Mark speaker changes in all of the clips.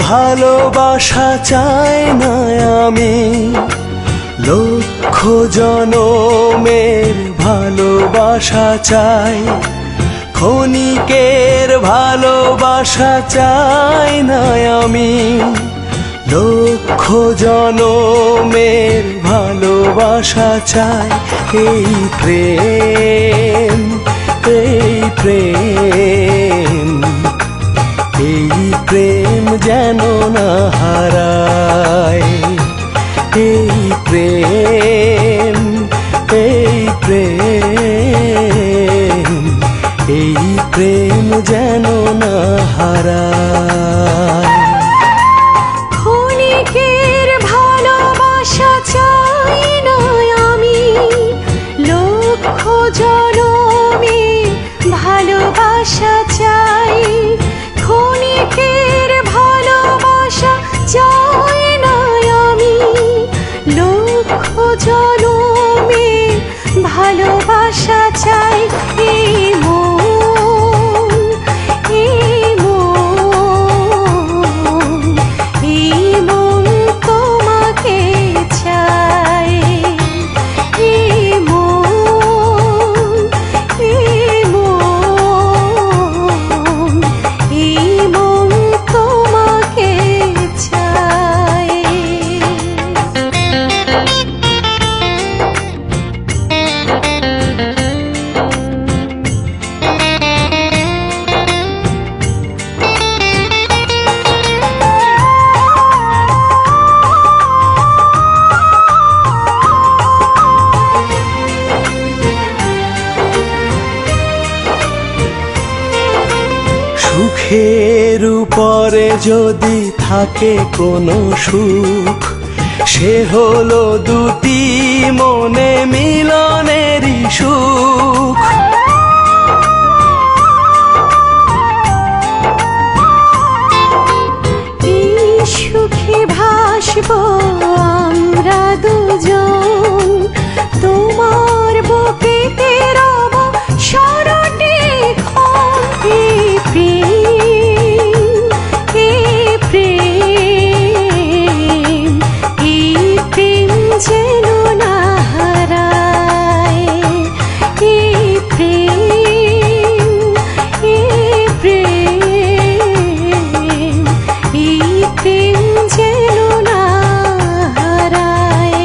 Speaker 1: ভালোবাসা চাই না আমি, লক্ষ জনমের ভালোবাসা চাই। ক্ষণিকের ভালোবাসা চাই না আমি, লক্ষ জনমের ভালোবাসা চাই। এই প্রেম, এই প্রেম, এই প্রেম যেন না হারায়। এই প্রেম, এই প্রেম, এই প্রেম যেন না হারায়।
Speaker 2: ক্ষণিকের ভালোবাসা চাই না আমি, লক্ষ জনমের ভালোবাসা চাই। ক্ষণিকের ভালোবাসা চাই না আমি, লক্ষ জনমের ভালোবাসা চাই। এই মন, এই মন, এই মন তোমাকে চাই। এই মন, এই মন, এই মন তোমাকে চাই।
Speaker 1: সুখের উপরে যদি থাকে কোনো সুখ, সে হলো দুটি মনে মিলনেরই সুখ।
Speaker 2: এই সুখে ভাসবো আমরা দুজন, তোমার বুকেতে রব সারাটিক্ষণ। এই প্রেম, এই প্রেম, এই প্রেম যেন না হারায়। এই প্রেম, এই প্রেম, এই প্রেম যেন না হারায়।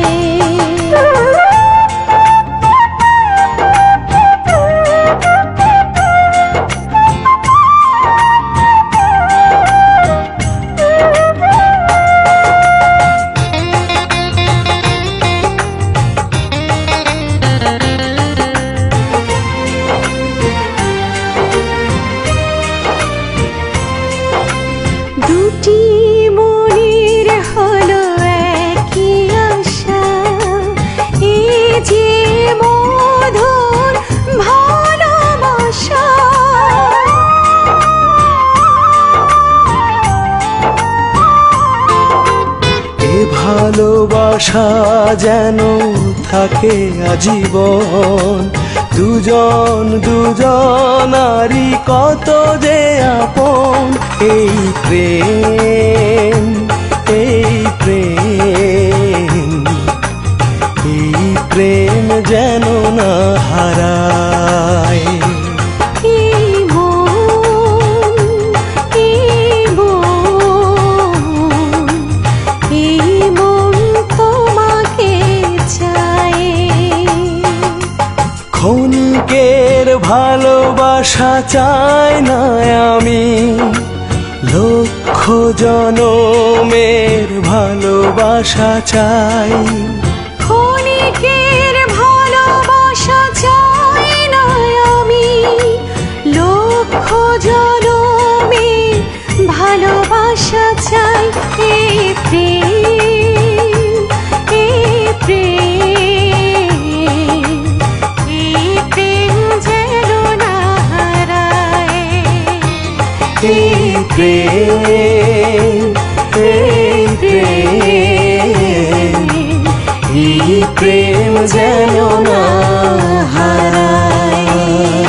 Speaker 2: দুটি মনের হলো একই আশা, এই যে মধুর ভালোবাসা।
Speaker 1: এ ভালোবাসা যেন থাকে আজীবন, দুজন দুজনারই কত যে আপন। এই প্রেম, এই প্রেম, এই প্রেম যেন না হারায়।
Speaker 2: এই মন, এই মন, এই মন তোমাকে চাই।
Speaker 1: ক্ষণিকের ভালোবাসা চাই না আমি, লক্ষ জনমের ভালোবাসা চাই।
Speaker 2: ক্ষণিকের ভালোবাসা চাই না আমি, লক্ষ জনমের ভালোবাসা চাই। এই প্রেম, এই প্রেম, এই প্রেম যেন না হারায়।
Speaker 1: এই প্রেম, এই প্রেম, এই প্রেম যেন না হারায়।